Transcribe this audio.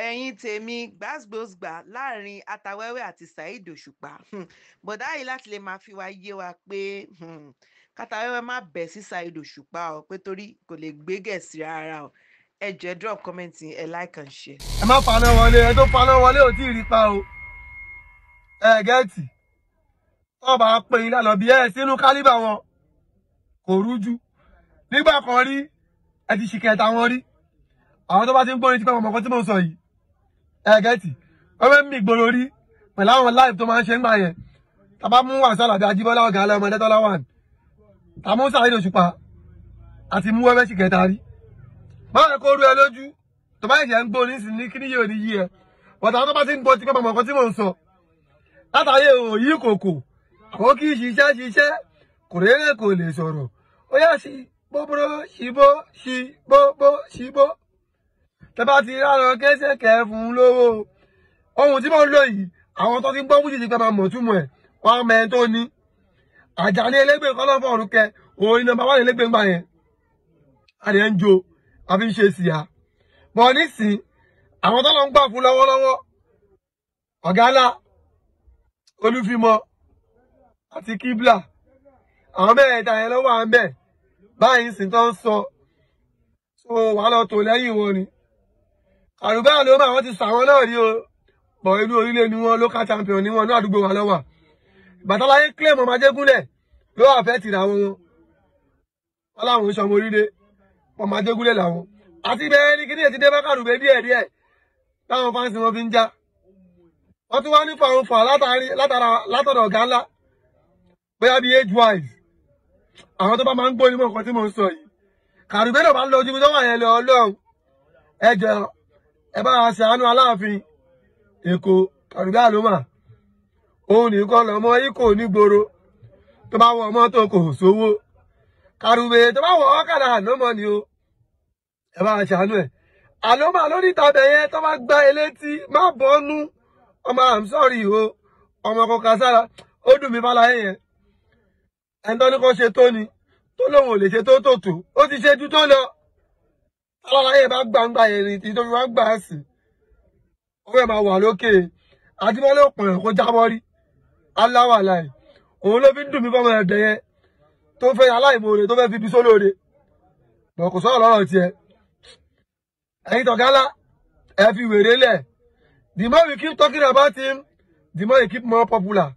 ẹ̀yin tèmi gbàgbósgbà láàrin Atawẹ́wẹ́ àti Saheed Òṣùpá bọ̀dá yìí láti lè máa fi wá yé wa pé k'Atawẹ́wẹ́ má bẹ̀ sí Saheed Òṣùpá o pé torí kò lè gbé Gẹ̀ẹ́sì rárá o. ẹ jẹ́ drop comment ẹ like and share. ẹ má paná wọlé, ẹ tó paná wọlé ò tí ì rí pa o. ẹ gẹ́ẹ̀tì tó bá pè yín lálọ́ bí ẹ sínú kálíbà wọn kò rújú. nígbà kan rí ẹ ti ṣìkẹta wọn rí. àwọn tó bá ti ń gbórin tí pé ọmọ kan tí mò ń sọ yìí. ẹ gẹ́ẹ̀tì wọ́n fẹ́ mí ìgboro rí pẹ̀lú àwọn live tó máa ń ṣe ń gbà yẹn. tàbá mú Wasiu Alabi Ajíbọ́lá ọ̀gá alẹ́ ọmọdé tọ́lá wà ní. tàmú Saheed Òṣùpá àti mú wẹ́fẹ́ ṣìkẹta rí. báwo kó rú ẹ lójú tó bá yẹ ń gbórin sí ní kí ni yóò ní yí ẹ. bọ̀dà àwọn tó bá ti ń gbọ́ tí pé ọmọ kan tí mò ń sọ. látàyè òyì kòkò àwọn kì í ṣiṣẹ́ kò réré kò lè sọ̀rọ̀ ó yá sí bóbóró ṣìbó ṣìbóbó ṣìbó tẹ bá ti rárọ kẹsẹkẹ fún lówó ohun tí mo ń lò yìí àwọn tó ti ń gbọ́ fújì ti pẹ́ máa mọ̀ túmọ̀ ẹ̀ wọ́n á mẹ́rin tó ní Àjàní Elégbè kọ́lọ́fọ̀ ọ̀rùnkẹ òun nọ́mbà wà Elégbè ń gbà yẹn àdé ń jo àfi ń ṣe síyà bọ́ nísìn àwọn tó lọ ń gbà fún lọ́wọ́lọ́wọ́ ọ̀gá ńlá Olúfimọ àti Kíblà àwọn mẹ́rẹ̀ẹ̀ta yẹn ló wà ń bẹ̀ báyìí sì tó ń sọ so wà lọ tò lẹ́yìn wọn ni àrùbá ló máa wọ́n ti sàwọn náà rí o bọ̀ inú orílẹ̀ ni wọ́n local champion ni wọ́n ní àdúgbò wa lọ́wọ́ Bàtàláyé claim ọmọ Ajégúnlẹ̀ ló wà fẹ́ tìrà wọn wọn láwọn ìṣọmọ orílẹ̀ ọmọ Ajégúnlẹ̀ làwọn àti bẹ́ẹ̀ ní kíní ètí dé bá kàrùbé díẹ̀ táwọn fáǹsì wọn fi ń já wọ́n tún wá ní fàwọn fà látọ̀dọ̀ ọ̀gá ńlá bóyá bí age wise àwọn tó bá máa ń gbọ́ nímọ̀ nǹkan tí mò ń sọ yìí kàrùbé náà bá ń lọ ojú mi tó wà yẹn lọ Ọlọ́run ẹ jọ̀ọ́ ẹ bá wa ṣàánú Aláàfin Èkó kàrùbé àlómà òun nìkan lọmọ yìí kò ní gbòòrò tó bá wọ mọ́tò kò sówó kàrùbé tó bá wọ ọ̀kadà àlómọ ni o ẹ bá wa ṣàánú ẹ àlómà lórí ìtàbẹ̀ yẹn tó bá gbá elétí má bọ́nú ọmọ I'm sorry o ọmọ kọkà sára ó dùn mí fàlàyé yẹn ẹni tó ní kó ṣe tó ni tó lóun ò lè ṣe tó tòtò ó ti ṣe ju tó lọ aláàyè bá gbangba yẹn ni tí tóbi wá gbà á sí ó fẹ́ máa wà lókè àdìmọ́lé òpin kó jábọ́ rí aláwà láì òun ló fi ń dùn mí fọmọ ẹ̀dẹ̀ yẹn tó fẹ́ aláìmoore tó fẹ́ fi bí sólóore bọ̀ kò sọ̀rọ̀ lọ́rọ̀ tiẹ̀ ẹ̀yin tọ̀gálá ẹ fi wèrè lẹ̀ the more we keep talking about him the more he keep more popular.